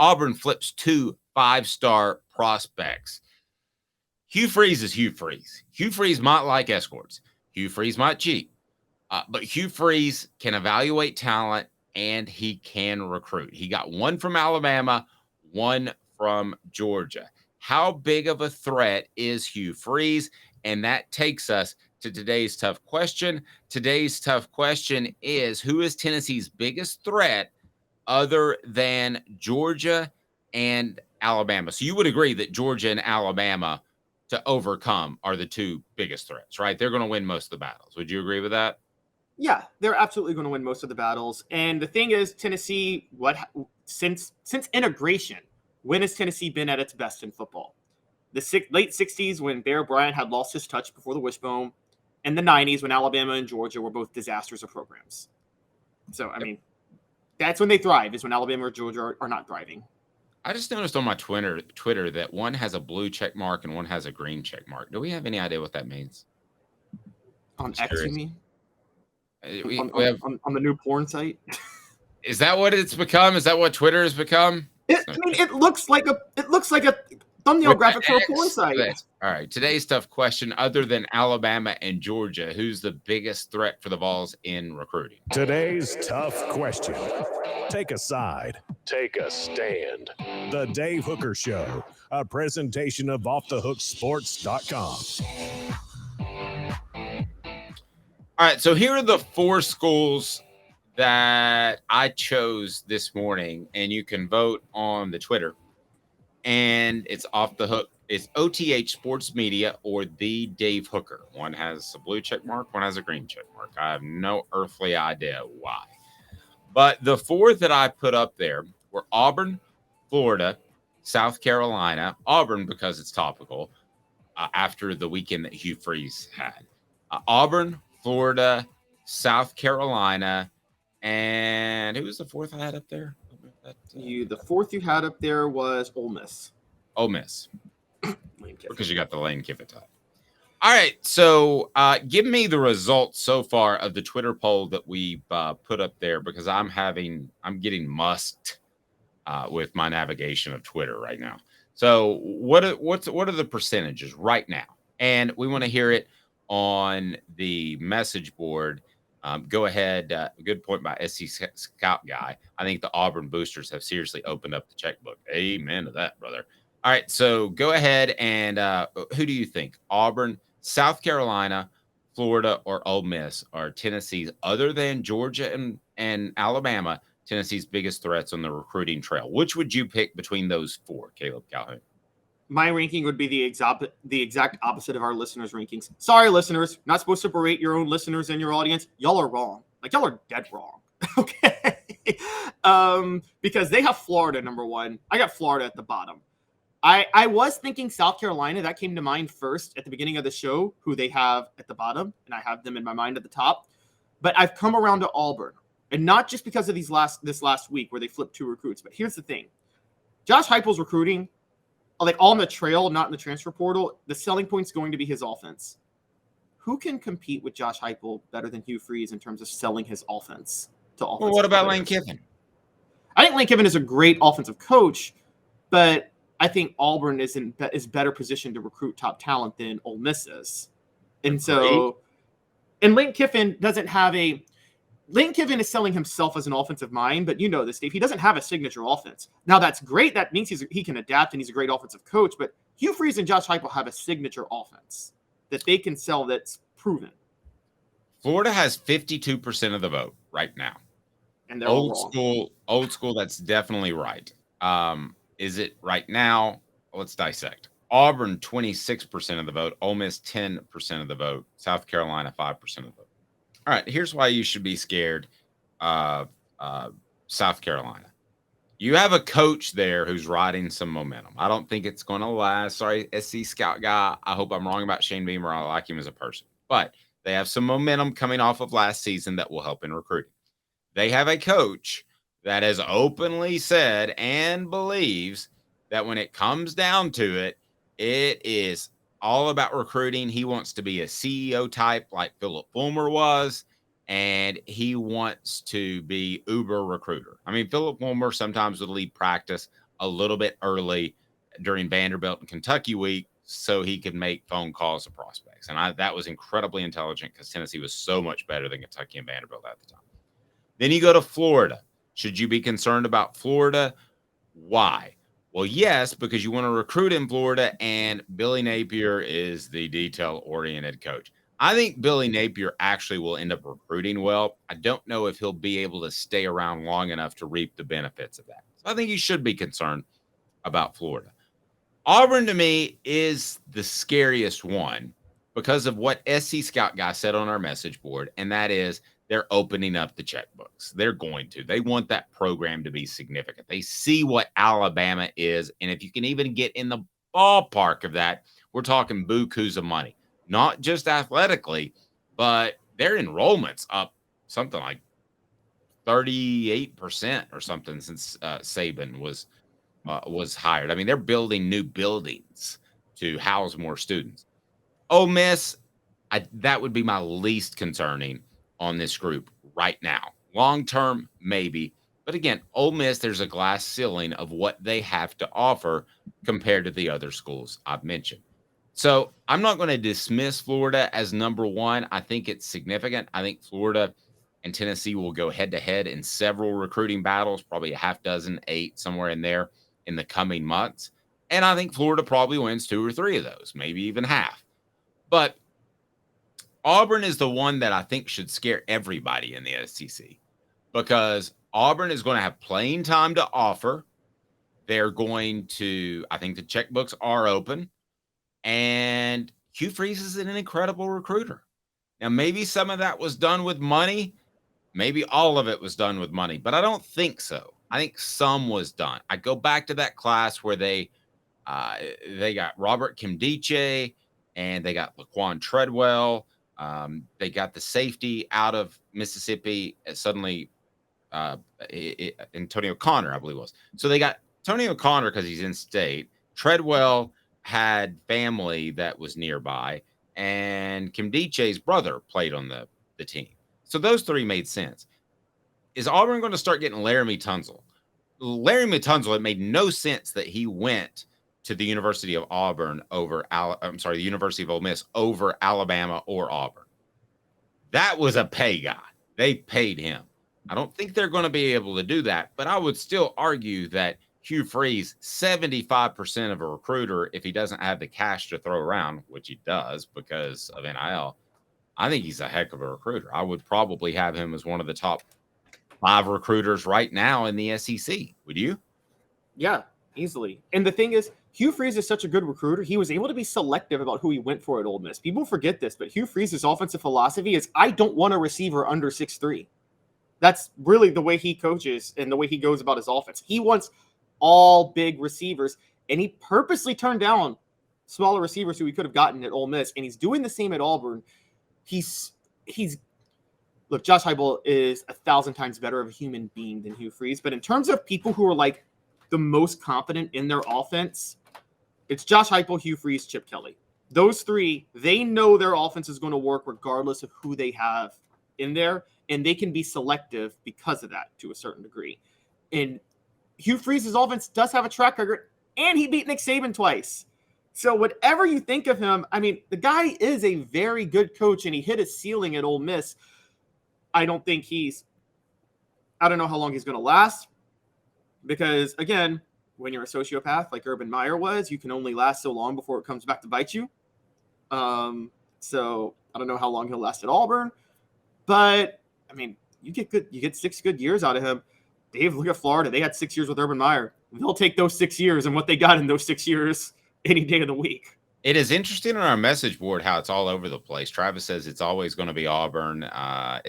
Auburn flips 2 5-star prospects. Hugh Freeze is Hugh Freeze. Hugh Freeze might like escorts. Hugh Freeze might cheat. But Hugh Freeze can evaluate talent, and he can recruit. He got one from Alabama, one from Georgia. How big of a threat is Hugh Freeze? And that takes us to today's tough question. Today's tough question is, who is Tennessee's biggest threat other than Georgia and Alabama? So you would agree that Georgia and Alabama to overcome are the two biggest threats, right? They're going to win most of the battles. Would you agree with that? Yeah, they're absolutely going to win most of the battles. And the thing is, Tennessee, since integration, when has Tennessee been at its best in football? The late 60s when Bear Bryant had lost his touch before the wishbone, and the 90s when Alabama and Georgia were both disasters of programs. So, I mean, that's when they thrive, is when Alabama or Georgia are not thriving. I just noticed on my Twitter that one has a blue check mark and one has a green check mark. Do we have any idea what that means? On X, you mean? We have, on the new porn site? Is that what it's become? Is that what Twitter has become? It looks like a thumbnail graphic for a porn site. All right. Today's tough question. Other than Alabama and Georgia, who's the biggest threat for the Vols in recruiting? Today's tough question. Take a side. Take a stand. The Dave Hooker Show, a presentation of offthehooksports.com. All right, so here are the 4 schools that I chose this morning, and you can vote on the Twitter. And it's off the hook. It's OTH Sports Media or the Dave Hooker. One has a blue check mark, one has a green check mark. I have no earthly idea why. But the 4 that I put up there were Auburn, Florida, South Carolina. Auburn because it's topical after the weekend that Hugh Freeze had. Auburn, Florida, South Carolina, and who was the 4th I had up there? The 4th you had up there was Ole Miss. Ole Miss. Because you got the Lane Kiffin tie. All right, so give me the results so far of the Twitter poll that we put up there, because I'm getting musked with my navigation of Twitter right now. So what are the percentages right now? And we want to hear it on the message board. Go ahead. Good point by SC Scout Guy. I think the Auburn boosters have seriously opened up the checkbook. Amen to that, brother. All right, so go ahead and who do you think? Auburn, South Carolina, Florida, or Ole Miss are Tennessee's, other than Georgia and Alabama, Tennessee's biggest threats on the recruiting trail? Which would you pick between those 4, Caleb Calhoun? My ranking would be the exact opposite of our listeners' rankings. Sorry, listeners. Not supposed to berate your own listeners and your audience. Y'all are wrong. Like, y'all are dead wrong. Okay? Because they have Florida number 1. I got Florida at the bottom. I was thinking South Carolina. That came to mind first at the beginning of the show, who they have at the bottom, and I have them in my mind at the top. But I've come around to Auburn, and not just because of this last week where they flipped 2 recruits. But here's the thing. Josh Heupel's recruiting, like on the trail, not in the transfer portal, the selling point's going to be his offense. Who can compete with Josh Heupel better than Hugh Freeze in terms of selling his offense to offensive Well, what about players? Lane Kiffin? I think Lane Kiffin is a great offensive coach, but I think Auburn is better positioned to recruit top talent than Ole Miss is. And so, and Lane Kiffin is selling himself as an offensive mind, but you know this, Dave. He doesn't have a signature offense. Now, that's great. That means he can adapt, and he's a great offensive coach. But Hugh Freeze and Josh Heupel have a signature offense that they can sell that's proven. Florida has 52% of the vote right now. And they're all wrong. Old school, that's definitely right. Is it right now? Let's dissect. Auburn, 26% of the vote. Ole Miss, 10% of the vote. South Carolina, 5% of the vote. All right, here's why you should be scared of South Carolina. You have a coach there who's riding some momentum. I don't think it's going to last. Sorry, SC Scout Guy. I hope I'm wrong about Shane Beamer. I like him as a person. But they have some momentum coming off of last season that will help in recruiting. They have a coach that has openly said and believes that when it comes down to it, it is all about recruiting. He wants to be a CEO type like Philip Fulmer was, and he wants to be uber recruiter. I mean, Philip Fulmer sometimes would lead practice. a little bit early during Vanderbilt and Kentucky week so he could make phone calls to prospects. And that was incredibly intelligent because Tennessee was so much better than Kentucky and Vanderbilt at the time. Then you go to Florida. Should you be concerned about Florida? Why? Well, yes, because you want to recruit in Florida, and Billy Napier is the detail-oriented coach. I think Billy Napier actually will end up recruiting well. I don't know if he'll be able to stay around long enough to reap the benefits of that. So I think you should be concerned about Florida. Auburn, to me, is the scariest one because of what SC Scout Guy said on our message board, and that is they're opening up the checkbooks. They're going to. They want that program to be significant. They see what Alabama is, and if you can even get in the ballpark of that, we're talking bukus of money. Not just athletically, but their enrollment's up something like 38% or something since Saban was hired. I mean, they're building new buildings to house more students. Ole Miss, that would be my least concerning on this group right now. Long term, maybe. But again, Ole Miss, there's a glass ceiling of what they have to offer compared to the other schools I've mentioned. So I'm not going to dismiss Florida as number one. I think it's significant. I think Florida and Tennessee will go head to head in several recruiting battles, probably a half dozen, 8, somewhere in there in the coming months. And I think Florida probably wins 2 or 3 of those, maybe even half. But Auburn is the one that I think should scare everybody in the SEC because Auburn is going to have playing time to offer. They're going to, I think the checkbooks are open. And Hugh Freeze is an incredible recruiter. Now, maybe some of that was done with money. Maybe all of it was done with money, but I don't think so. I think some was done. I go back to that class where they got Robert Kimdiche and they got Laquan Treadwell. They got the safety out of Mississippi. Suddenly, Antonio Connor, I believe it was. So they got Antonio Connor because he's in state. Treadwell had family that was nearby, and Kimdiche's brother played on the team. So those 3 made sense. Is Auburn going to start getting Laramie Tunsil? Laramie Tunsil, it made no sense that he went to the University of Auburn the University of Ole Miss over Alabama or Auburn. That was a pay guy. They paid him. I don't think they're going to be able to do that, but I would still argue that Hugh Freeze, 75% of a recruiter, if he doesn't have the cash to throw around, which he does because of NIL, I think he's a heck of a recruiter. I would probably have him as one of the top 5 recruiters right now in the SEC. Would you? Yeah, easily. And the thing is, Hugh Freeze is such a good recruiter. He was able to be selective about who he went for at Ole Miss. People forget this, but Hugh Freeze's offensive philosophy is I don't want a receiver under 6'3". That's really the way he coaches and the way he goes about his offense. He wants all big receivers, and he purposely turned down smaller receivers who he could have gotten at Ole Miss, and he's doing the same at Auburn. Look, Josh Heupel is 1,000 times better of a human being than Hugh Freeze, but in terms of people who are like the most confident in their offense, it's Josh Heupel, Hugh Freeze, Chip Kelly. Those 3, they know their offense is going to work regardless of who they have in there, and they can be selective because of that to a certain degree. And Hugh Freeze's offense does have a track record, and he beat Nick Saban twice. So whatever you think of him, I mean, the guy is a very good coach, and he hit his ceiling at Ole Miss. I don't know how long he's going to last because, again, when you're a sociopath like Urban Meyer was, you can only last so long before it comes back to bite you. So I don't know how long he'll last at Auburn, but I mean, you get 6 good years out of him. Dave, look at Florida. They had 6 years with Urban Meyer. They'll take those 6 years and what they got in those 6 years any day of the week. It is interesting on our message board how it's all over the place. Travis says it's always going to be Auburn.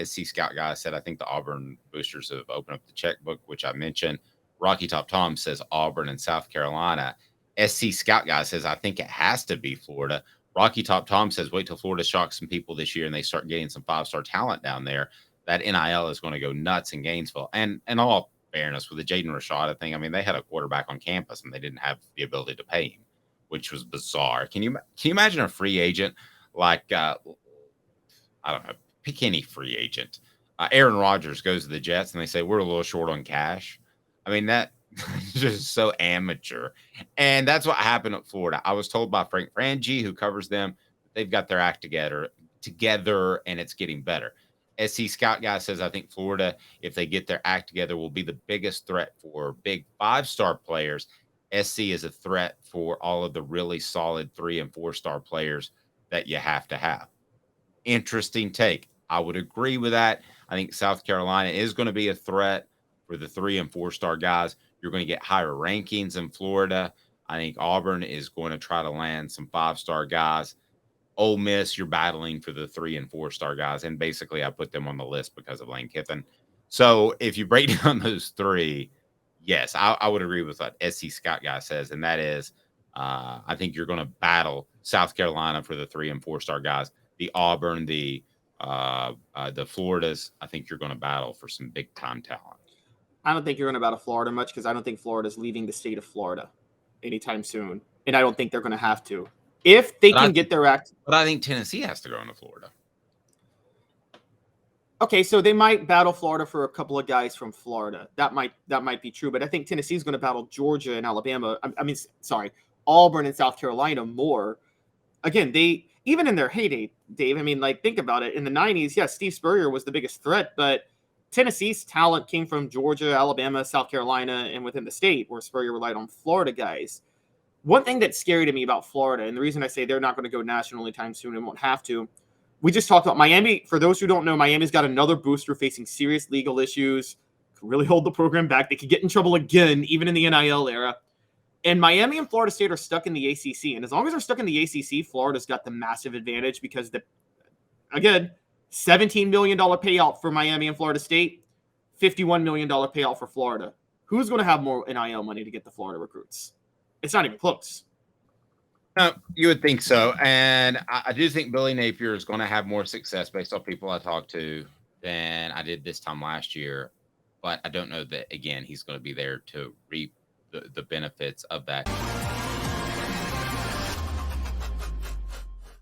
SC Scout Guy said, I think the Auburn boosters have opened up the checkbook, which I mentioned. Rocky Top Tom says Auburn and South Carolina. SC Scout Guy says, I think it has to be Florida. Rocky Top Tom says, wait till Florida shocks some people this year and they start getting some 5-star talent down there. That NIL is going to go nuts in Gainesville. And all fairness, with the Jaden Rashada thing, I mean, they had a quarterback on campus and they didn't have the ability to pay him, which was bizarre. Can you imagine a free agent like, I don't know, pick any free agent. Aaron Rodgers goes to the Jets and they say, we're a little short on cash. I mean, Just so amateur. And that's what happened at Florida. I was told by Frank Frangie, who covers them, they've got their act together, and it's getting better. SC Scout guy says, I think Florida, if they get their act together, will be the biggest threat for big 5-star players. SC is a threat for all of the really solid 3- and 4-star players that you have to have. Interesting take. I would agree with that. I think South Carolina is going to be a threat for the 3- and 4-star guys. You're going to get higher rankings in Florida. I think Auburn is going to try to land some 5-star guys. Ole Miss, you're battling for the 3- and 4-star guys. And basically, I put them on the list because of Lane Kiffin. So if you break down those three, yes, I would agree with what SC Scott guy says. And that is, I think you're going to battle South Carolina for the 3- and 4-star guys. The Auburn, the Floridas, I think you're going to battle for some big time talent. I don't think you're going to battle Florida much because I don't think Florida's leaving the state of Florida anytime soon. And I don't think they're going to have to. If they can get their act. But I think Tennessee has to go into Florida. Okay, so they might battle Florida for a couple of guys from Florida. That might be true. But I think Tennessee's going to battle Georgia and Alabama. Auburn and South Carolina more. Again, they even in their heyday, Dave. I mean, like, think about it. In the 90s, yes, Steve Spurrier was the biggest threat, but Tennessee's talent came from Georgia, Alabama, South Carolina, and within the state, where Spurrier relied on Florida guys. One thing that's scary to me about Florida, and the reason I say they're not going to go national anytime soon and won't have to, we just talked about Miami. For those who don't know, Miami's got another booster facing serious legal issues. Could really hold the program back. They could get in trouble again, even in the NIL era. And Miami and Florida State are stuck in the ACC. And as long as they're stuck in the ACC, Florida's got the massive advantage because, again, $17 million payout for Miami and Florida State, $51 million payout for Florida. Who's going to have more NIL money to get the Florida recruits? It's not even close. No, you would think so. And I do think Billy Napier is going to have more success based off people I talked to than I did this time last year. But I don't know that, again, he's going to be there to reap the benefits of that.